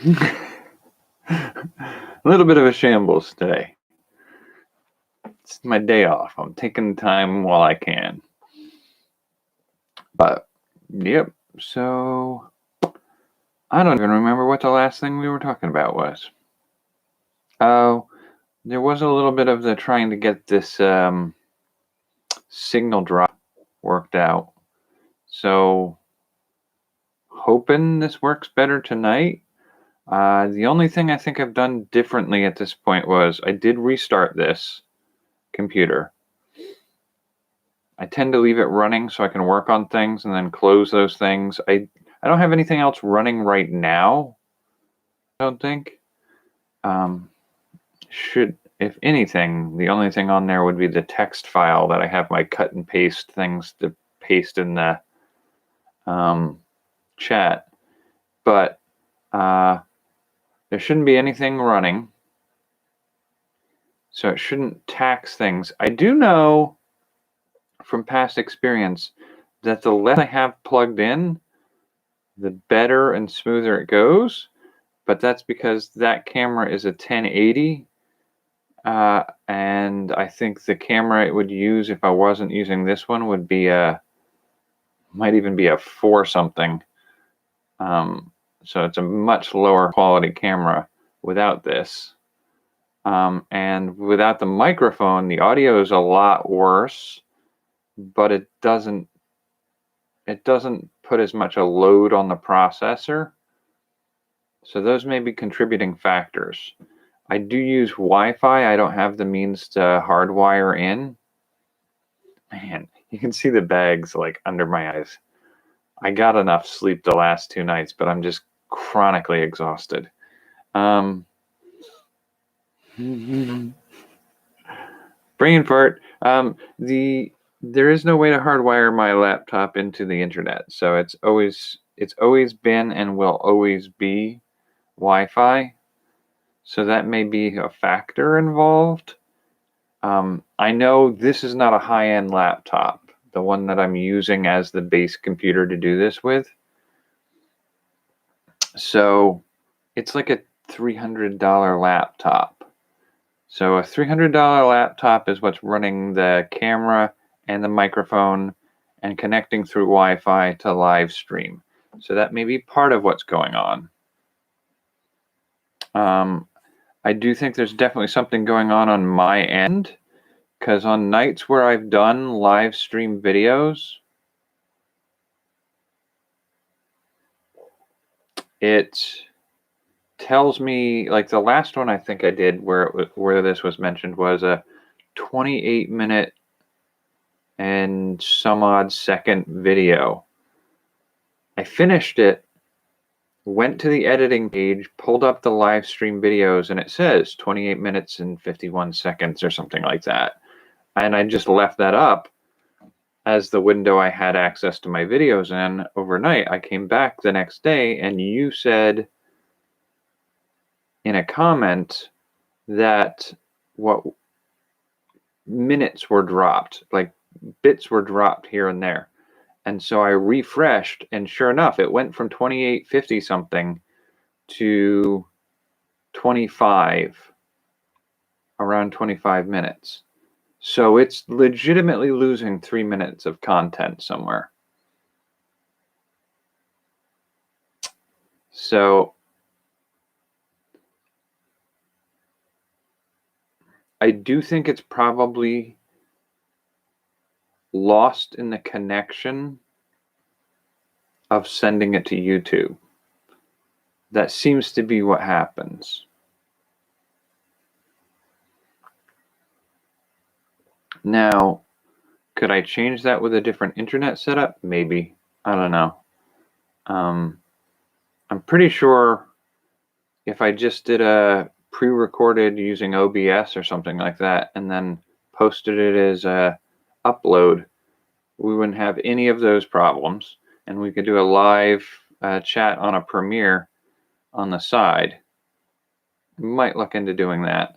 A little bit of a shambles today. It's my day off. I'm taking the time while I can. But, yep. So, I don't even remember what the last thing we were talking about was. Oh, there was a little bit of the trying to get this signal drop worked out. So, hoping this works better tonight. The only thing I think I've done differently at this point was I did restart this computer. I tend to leave it running so I can work on things and then close those things. I don't have anything else running right now, I don't think. If anything, the only thing on there would be the text file that I have my cut and paste things to paste in the chat. But there shouldn't be anything running, so it shouldn't tax things. I do know from past experience that the less I have plugged in, the better and smoother it goes. But that's because that camera is a 1080. And I think the camera it would use if I wasn't using this one would be might even be a 4 something. So it's a much lower quality camera without this. And without the microphone, the audio is a lot worse, but it doesn't put as much a load on the processor. So those may be contributing factors. I do use Wi-Fi. I don't have the means to hardwire in. Man, you can see the bags like under my eyes. I got enough sleep the last 2 nights, but I'm just chronically exhausted. Brain fart. There is no way to hardwire my laptop into the internet, so it's always been and will always be Wi-Fi. So that may be a factor involved. I know this is not a high-end laptop, the one that I'm using as the base computer to do this with. So it's like a $300 laptop. So a $300 laptop is what's running the camera and the microphone and connecting through Wi-Fi to live stream. So that may be part of what's going on. I do think there's definitely something going on my end, because on nights where I've done live stream videos, it tells me, like the last one I think I did where this was mentioned was a 28-minute and some odd second video. I finished it, went to the editing page, pulled up the live stream videos, and it says 28 minutes and 51 seconds or something like that. And I just left that up as the window I had access to my videos in overnight. I came back the next day and you said in a comment that what minutes were dropped, like bits were dropped here and there. And so I refreshed, and sure enough, it went from 2850 something to 25, around 25 minutes. So it's legitimately losing 3 minutes of content somewhere. So I do think it's probably lost in the connection of sending it to YouTube. That seems to be what happens. Now, could I change that with a different internet setup? Maybe. I don't know. I'm pretty sure if I just did a pre-recorded using OBS or something like that and then posted it as a upload, we wouldn't have any of those problems, and we could do a live chat on a Premiere on the side. Might look into doing that.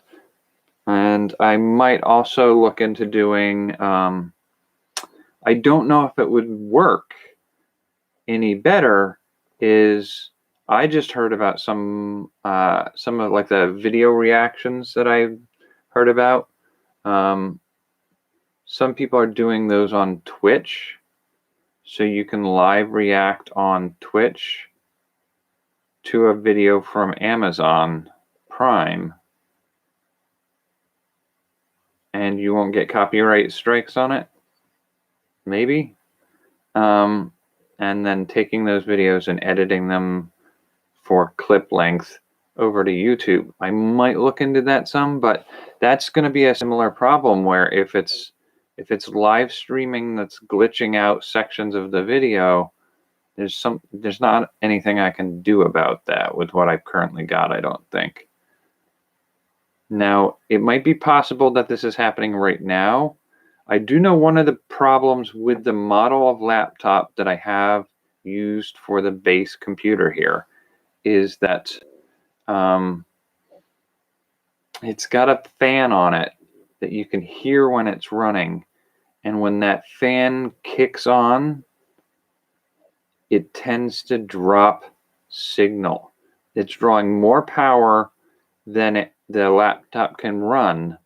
And I might also look into doing, I don't know if it would work any better, is I just heard about some of like the video reactions that I heard about. Some people are doing those on Twitch, so you can live react on Twitch to a video from Amazon Prime, and you won't get copyright strikes on it, maybe. And then taking those videos and editing them for clip length over to YouTube. I might look into that some, but that's going to be a similar problem where if it's live streaming that's glitching out sections of the video, there's not anything I can do about that with what I've currently got, I don't think. Now, it might be possible that this is happening right now. I do know one of the problems with the model of laptop that I have used for the base computer here is that it's got a fan on it that you can hear when it's running. And when that fan kicks on, it tends to drop signal. It's drawing more power than the laptop can run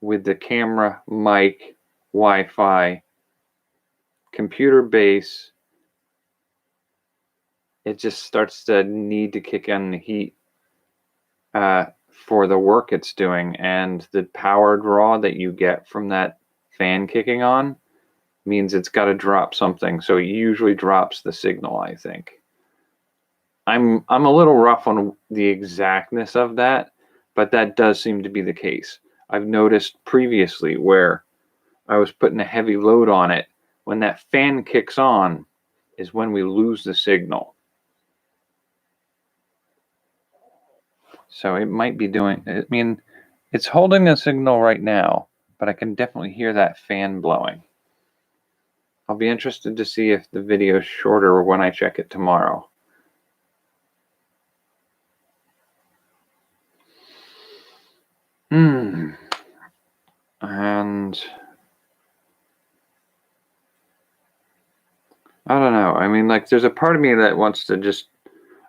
with the camera, mic, Wi-Fi, computer base. It just starts to need to kick in the heat for the work it's doing, and the power draw that you get from that fan kicking on means it's got to drop something. So it usually drops the signal, I think. I'm a little rough on the exactness of that, but that does seem to be the case. I've noticed previously where I was putting a heavy load on it, when that fan kicks on is when we lose the signal. So it might be doing, I mean, it's holding a signal right now, but I can definitely hear that fan blowing. I'll be interested to see if the video is shorter when I check it tomorrow. And I don't know. I mean, like, there's a part of me that wants to just,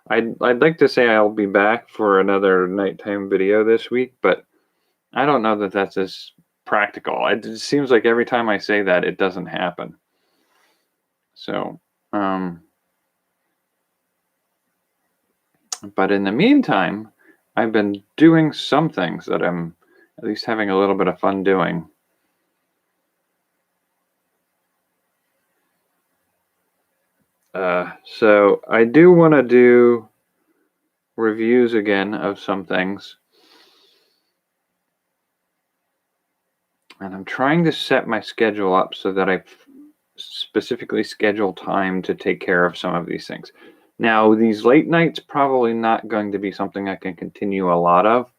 I'd like to say I'll be back for another nighttime video this week, but I don't know that that's as practical. It seems like every time I say that, it doesn't happen. So, but in the meantime, I've been doing some things that I'm at least having a little bit of fun doing. So I do want to do reviews again of some things. And I'm trying to set my schedule up so that I specifically schedule time to take care of some of these things. Now, these late nights probably not going to be something I can continue a lot of.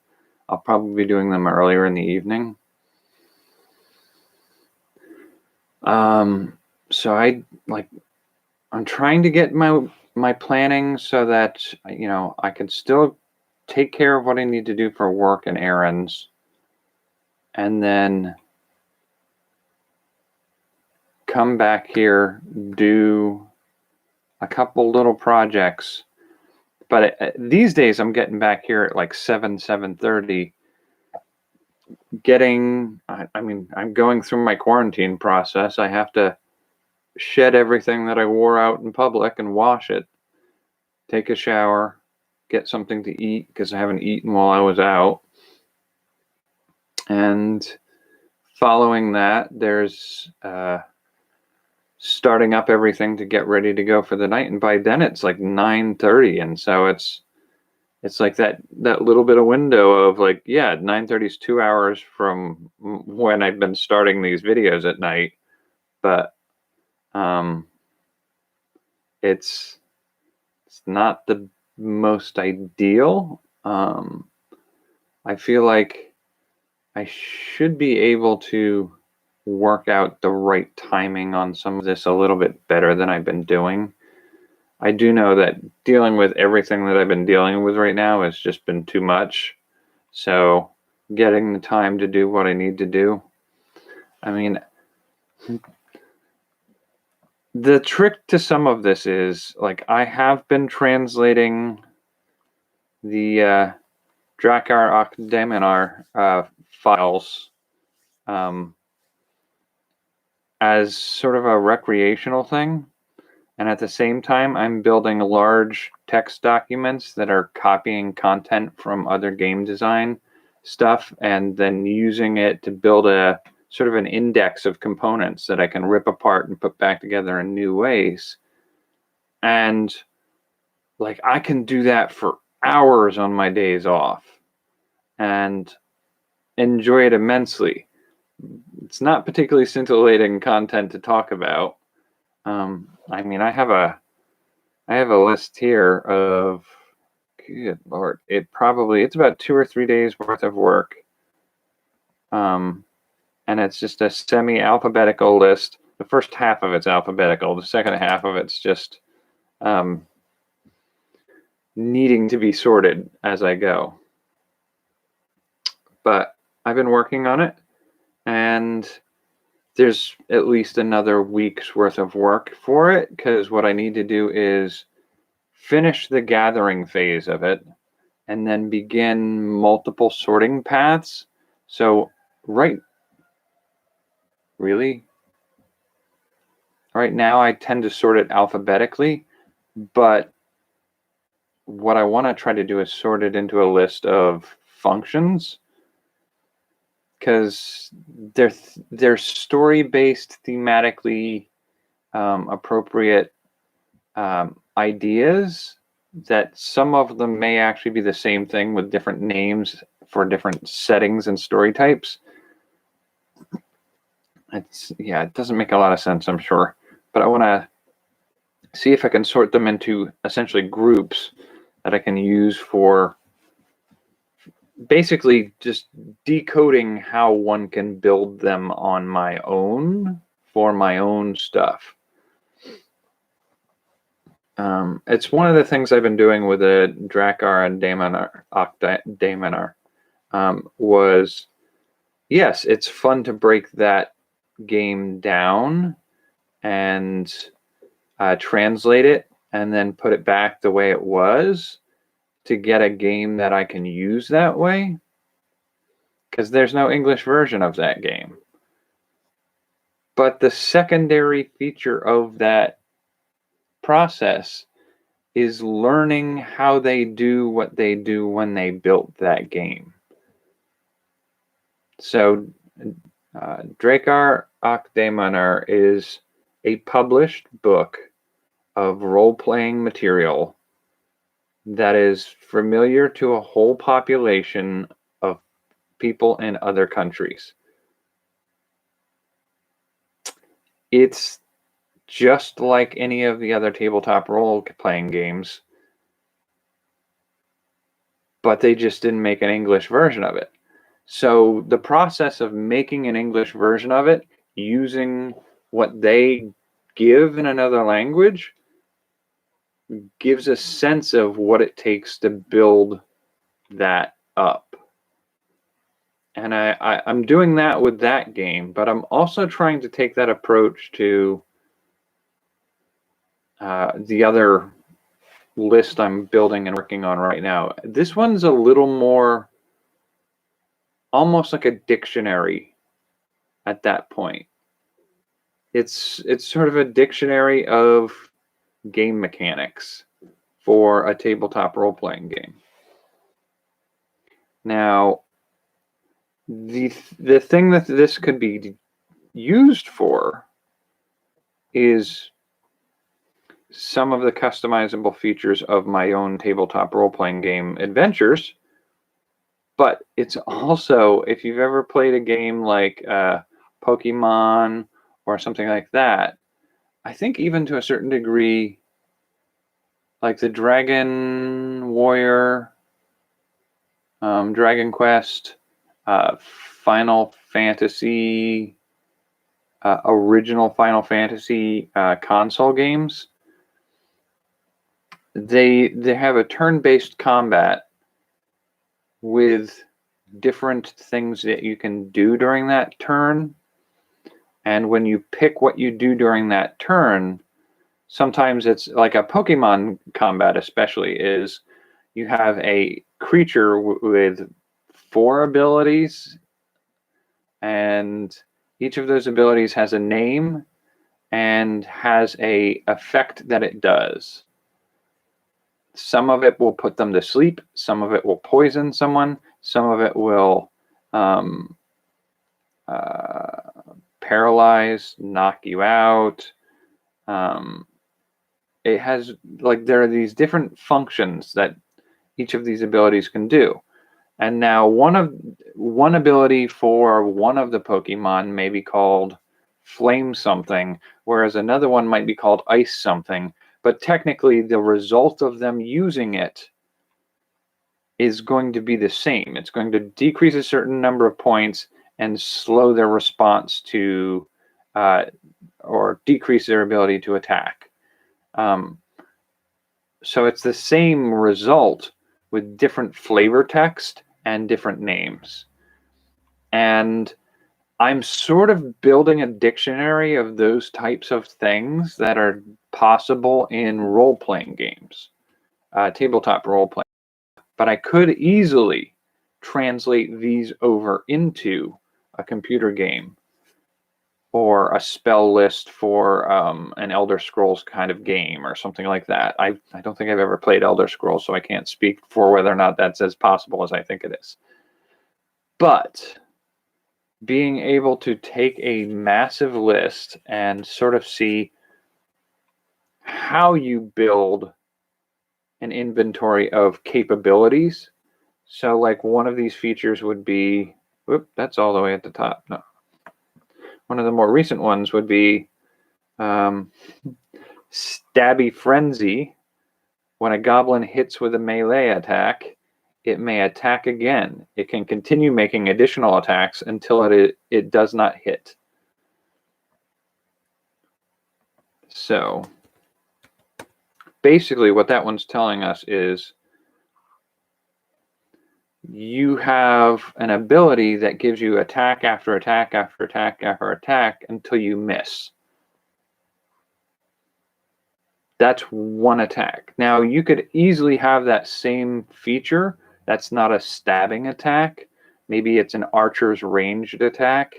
I'll probably be doing them earlier in the evening. So I'm trying to get my planning so that, you know, I can still take care of what I need to do for work and errands, and then come back here, do a couple little projects. But these days I'm getting back here at like 7:30, I'm going through my quarantine process. I have to shed everything that I wore out in public and wash it, take a shower, get something to eat because I haven't eaten while I was out. And following that, there's starting up everything to get ready to go for the night. And by then it's like 9:30. And so it's like that little bit of window of like, yeah, 9:30 is 2 hours from when I've been starting these videos at night. But it's not the most ideal. I feel like I should be able to work out the right timing on some of this a little bit better than I've been doing. I do know that dealing with everything that I've been dealing with right now has just been too much. So getting the time to do what I need to do. I mean, The trick to some of this is, like, I have been translating the Drakkar Akdaminar files as sort of a recreational thing. And at the same time, I'm building large text documents that are copying content from other game design stuff and then using it to build a sort of an index of components that I can rip apart and put back together in new ways. And like, I can do that for hours on my days off and enjoy it immensely. It's not particularly scintillating content to talk about. I mean, I have a list here of, good Lord, it's about 2 or 3 days worth of work. And it's just a semi-alphabetical list. The first half of it's alphabetical. The second half of it's just needing to be sorted as I go. But I've been working on it, and there's at least another week's worth of work for it, because what I need to do is finish the gathering phase of it and then begin multiple sorting paths. So right now I tend to sort it alphabetically, but what I want to try to do is sort it into a list of functions, because they're story-based, thematically appropriate ideas that some of them may actually be the same thing with different names for different settings and story types. It doesn't make a lot of sense, I'm sure, but I want to see if I can sort them into essentially groups that I can use for basically just decoding how one can build them on my own for my own stuff. It's one of the things I've been doing with the Drakkar and Daimonar was, yes, it's fun to break that game down and translate it and then put it back the way it was to get a game that I can use that way, because there's no English version of that game. But the secondary feature of that process is learning how they do what they do when they built that game. So Drakkar Akdaminar is a published book of role-playing material that is familiar to a whole population of people in other countries. It's just like any of the other tabletop role-playing games, but they just didn't make an English version of it. So the process of making an English version of it using what they give in another language gives a sense of what it takes to build that up. And I'm doing that with that game, but I'm also trying to take that approach to the other list I'm building and working on right now. This one's a little more almost like a dictionary at that point. It's sort of a dictionary of game mechanics for a tabletop role-playing game. Now, the thing that this could be used for is some of the customizable features of my own tabletop role-playing game adventures. But it's also, if you've ever played a game like Pokemon or something like that, I think even to a certain degree, like the Dragon Warrior, Dragon Quest, Final Fantasy, original Final Fantasy console games, they have a turn-based combat with different things that you can do during that turn. And when you pick what you do during that turn, sometimes it's like a Pokemon combat, especially, is you have a creature with 4 abilities, and each of those abilities has a name and has a effect that it does. Some of it will put them to sleep, some of it will poison someone, some of it will paralyze, knock you out. It has, like, there are these different functions that each of these abilities can do. And now one ability for one of the Pokemon may be called Flame something, whereas another one might be called Ice something. But technically, the result of them using it is going to be the same. It's going to decrease a certain number of points and slow their response to, or decrease their ability to attack. So it's the same result with different flavor text and different names. And I'm sort of building a dictionary of those types of things that are possible in role-playing games, tabletop role-playing. But I could easily translate these over into a computer game or a spell list for an Elder Scrolls kind of game or something like that. I don't think I've ever played Elder Scrolls, so I can't speak for whether or not that's as possible as I think it is. But being able to take a massive list and sort of see how you build an inventory of capabilities. So like one of these features would be, whoop, that's all the way at the top. No. One of the more recent ones would be Stabby Frenzy. When a goblin hits with a melee attack, it may attack again. It can continue making additional attacks until it does not hit. So basically what that one's telling us is you have an ability that gives you attack after attack after attack after attack until you miss. That's one attack. Now, you could easily have that same feature that's not a stabbing attack. Maybe it's an archer's ranged attack.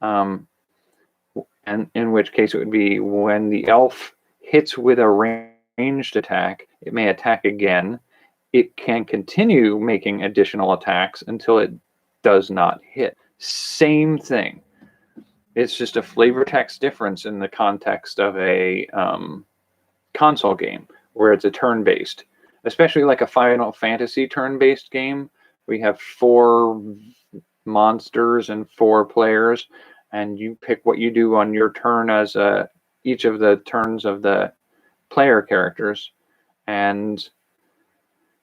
And in which case it would be when the elf hits with a ranged attack, it may attack again. It can continue making additional attacks until it does not hit. Same thing. It's just a flavor text difference in the context of a console game where it's a turn-based, especially like a Final Fantasy turn-based game. We have 4 monsters and 4 players, and you pick what you do on your turn as each of the turns of the player characters, and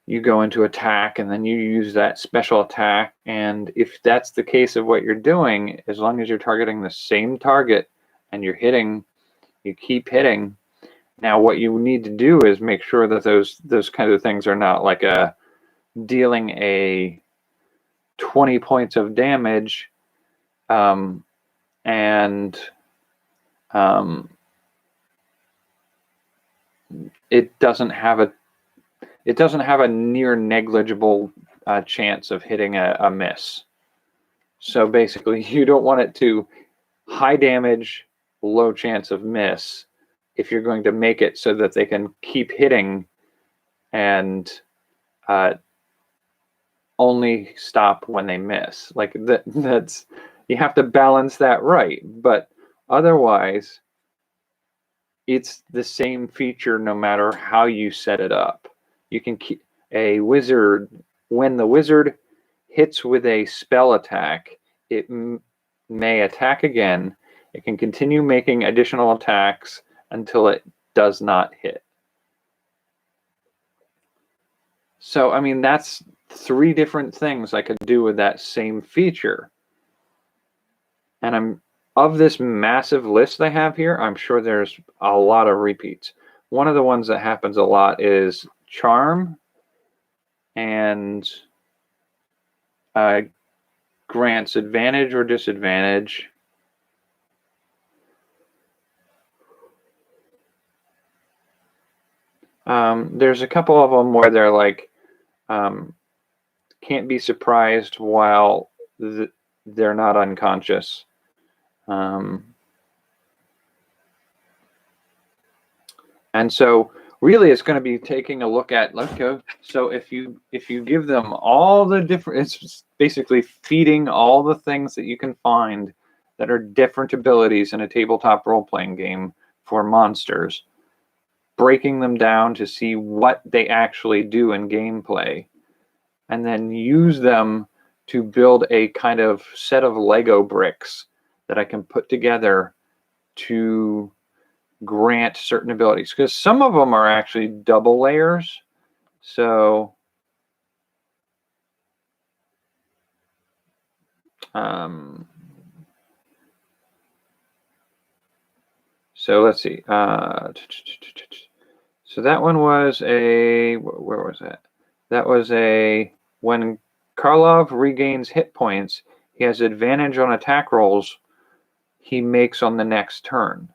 you go into attack, and then you use that special attack. And if that's the case of what you're doing, as long as you're targeting the same target and you're hitting, you keep hitting. Now, what you need to do is make sure that those kind of things are not like dealing a 20 points of damage, and it doesn't have a near negligible chance of hitting a miss. So basically, you don't want it to high damage, low chance of miss if you're going to make it so that they can keep hitting and only stop when they miss. Like that's, you have to balance that right. But otherwise, it's the same feature no matter how you set it up. You can keep a wizard, when the wizard hits with a spell attack, it may attack again. It can continue making additional attacks until it does not hit. So, I mean, that's 3 different things I could do with that same feature. And of this massive list I have here, I'm sure there's a lot of repeats. One of the ones that happens a lot is Charm, and grants advantage or disadvantage. There's a couple of them where they're like, can't be surprised while they're not unconscious. And so really it's going to be taking a look at, let's go. So if you give them all the different, it's basically feeding all the things that you can find that are different abilities in a tabletop role-playing game for monsters, breaking them down to see what they actually do in gameplay, and then use them to build a kind of set of Lego bricks that I can put together to grant certain abilities, because some of them are actually double layers. So so let's see. So that one was a, where was that? That was a, when Karlov regains hit points, he has advantage on attack rolls he makes on the next turn.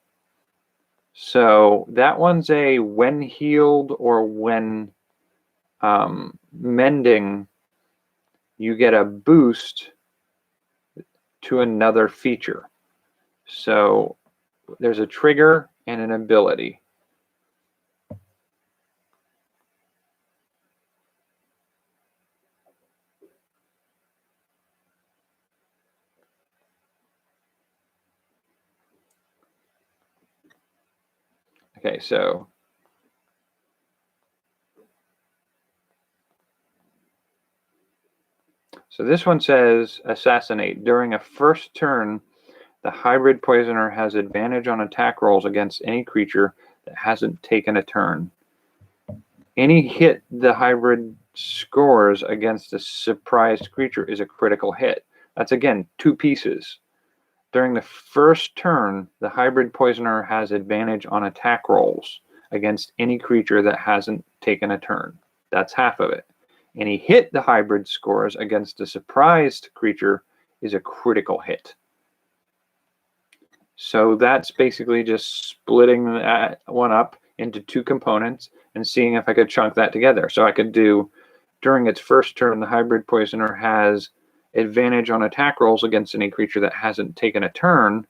So that one's a when healed or when mending, you get a boost to another feature. So there's a trigger and an ability. Okay, so this one says assassinate. During a first turn, the hybrid poisoner has advantage on attack rolls against any creature that hasn't taken a turn. Any hit the hybrid scores against a surprised creature is a critical hit. That's, again, 2 pieces. During the first turn, the hybrid poisoner has advantage on attack rolls against any creature that hasn't taken a turn. That's half of it. Any hit the hybrid scores against a surprised creature is a critical hit. So that's basically just splitting that one up into 2 components and seeing if I could chunk that together. So I could do, during its first turn, the hybrid poisoner has advantage on attack rolls against any creature that hasn't taken a turn,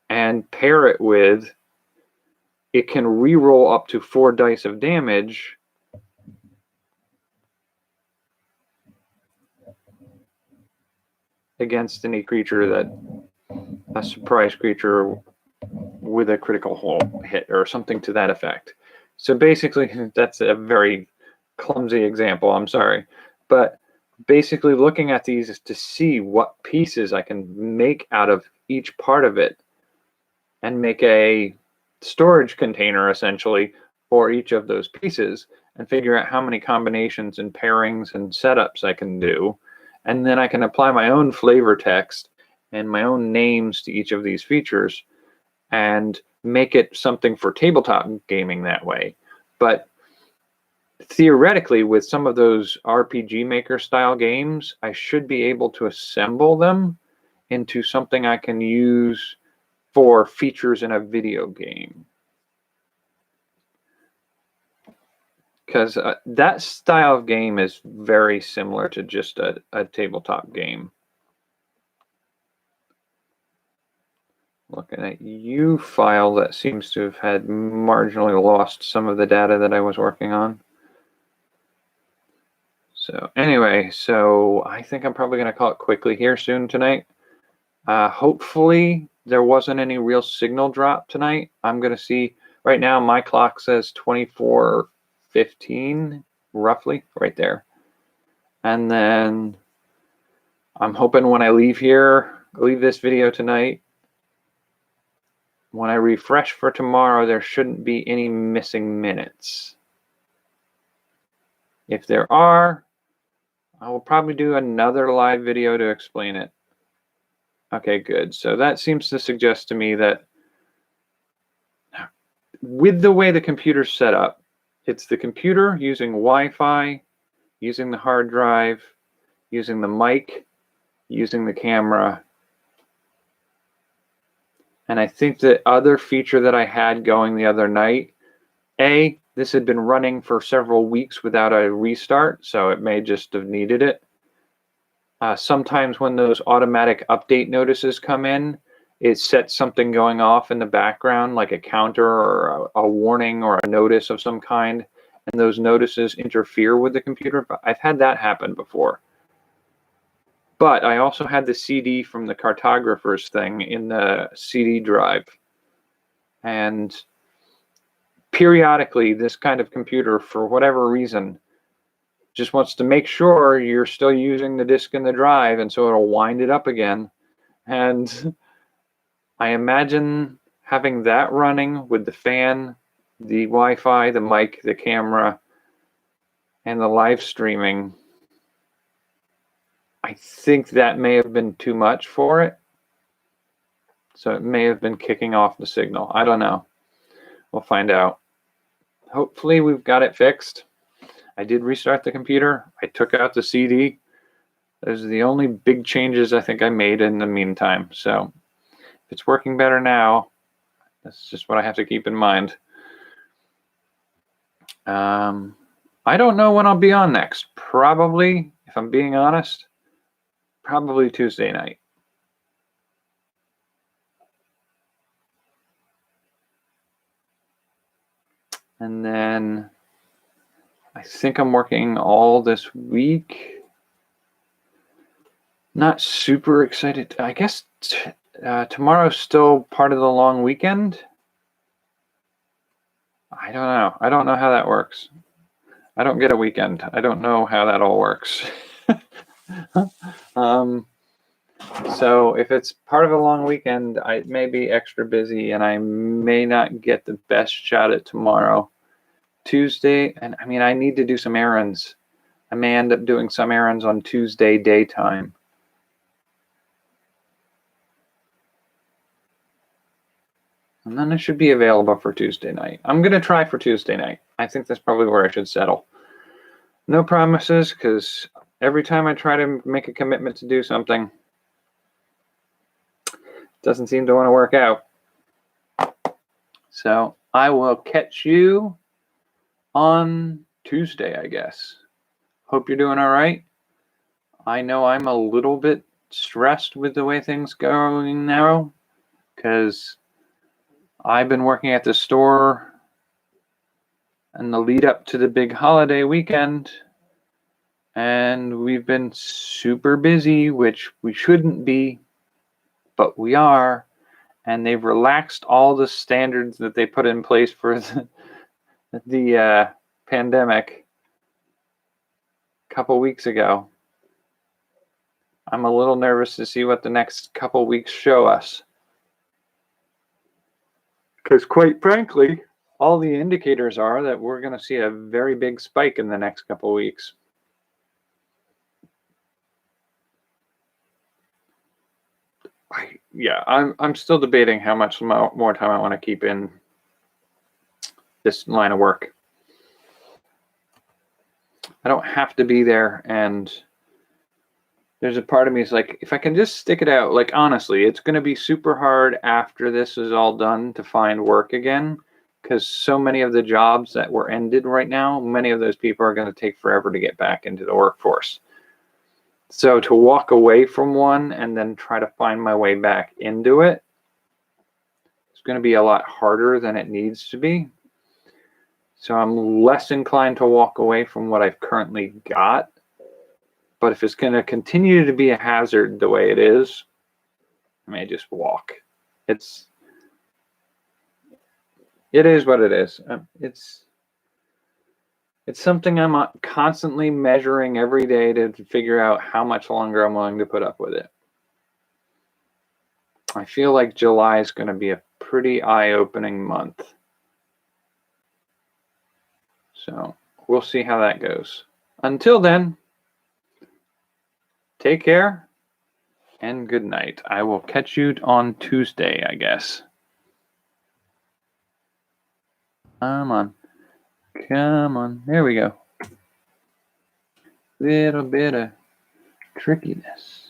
and pair it with, it can re-roll up to 4 dice of damage against any creature that, a surprise creature with a critical hit or something to that effect. So basically, that's a very clumsy example, I'm sorry, but basically looking at these is to see what pieces I can make out of each part of it and make a storage container essentially for each of those pieces, and figure out how many combinations and pairings and setups I can do. And then I can apply my own flavor text and my own names to each of these features and make it something for tabletop gaming that way. But theoretically, with some of those RPG Maker style games, I should be able to assemble them into something I can use for features in a video game. Because that style of game is very similar to just a tabletop game. Looking at U file, that seems to have had marginally lost some of the data that I was working on. So anyway, so I think I'm probably going to call it quickly here soon tonight. Hopefully there wasn't any real signal drop tonight. I'm going to see, right now my clock says 24:15 roughly right there. And then I'm hoping when I leave this video tonight, when I refresh for tomorrow, there shouldn't be any missing minutes. If there are, I will probably do another live video to explain it. Okay, good. So that seems to suggest to me that with the way the computer's set up, it's the computer using Wi-Fi, using the hard drive, using the mic, using the camera. And I think the other feature that I had going the other night, A, this had been running for several weeks without a restart, so it may just have needed it. Sometimes when those automatic update notices come in, it sets something going off in the background, like a counter or a warning or a notice of some kind, and those notices interfere with the computer. But I've had that happen before. But I also had the CD from the cartographers thing in the CD drive. And periodically, this kind of computer, for whatever reason, just wants to make sure you're still using the disk in the drive, and so it'll wind it up again. And I imagine having that running with the fan, the Wi-Fi, the mic, the camera, and the live streaming, I think that may have been too much for it. So it may have been kicking off the signal. I don't know. We'll find out. Hopefully we've got it fixed. I did restart the computer. I took out the CD. Those are the only big changes I think I made in the meantime. So if it's working better now, that's just what I have to keep in mind. I don't know when I'll be on next. Probably, if I'm being honest, probably Tuesday night. And then I think I'm working all this week. Not super excited. I guess tomorrow's still part of the long weekend. I don't know. I don't know how that works. I don't get a weekend. I don't know how that all works. So if it's part of a long weekend, I may be extra busy and I may not get the best shot at tomorrow. Tuesday, and I mean, I need to do some errands. I may end up doing some errands on Tuesday daytime. And then I should be available for Tuesday night. I'm going to try for Tuesday night. I think that's probably where I should settle. No promises, because every time I try to make a commitment to do something, it doesn't seem to want to work out. So I will catch you on Tuesday, I guess. Hope you're doing all right. I know I'm a little bit stressed with the way things going now, because I've been working at the store in the lead up to the big holiday weekend, and we've been super busy, which we shouldn't be, but we are. And they've relaxed all the standards that they put in place for the pandemic a couple weeks ago. I'm a little nervous to see what the next couple weeks show us. Because quite frankly, all the indicators are that we're going to see a very big spike in the next couple weeks. I'm still debating how much more time I want to keep in this line of work. I don't have to be there, and there's a part of me is like, if I can just stick it out, like honestly, it's going to be super hard after this is all done to find work again, because so many of the jobs that were ended right now, many of those people are going to take forever to get back into the workforce. So to walk away from one and then try to find my way back into it, it's going to be a lot harder than it needs to be. So I'm less inclined to walk away from what I've currently got. But if it's going to continue to be a hazard the way it is, I may just walk. It is what it is. It's something I'm constantly measuring every day to figure out how much longer I'm willing to put up with it. I feel like July is going to be a pretty eye-opening month. So we'll see how that goes. Until then, take care and good night. I will catch you on Tuesday, I guess. Come on. Come on. There we go. Little bit of trickiness.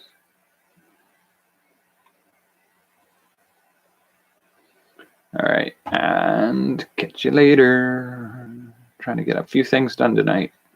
All right. And catch you later. trying to get a few things done tonight.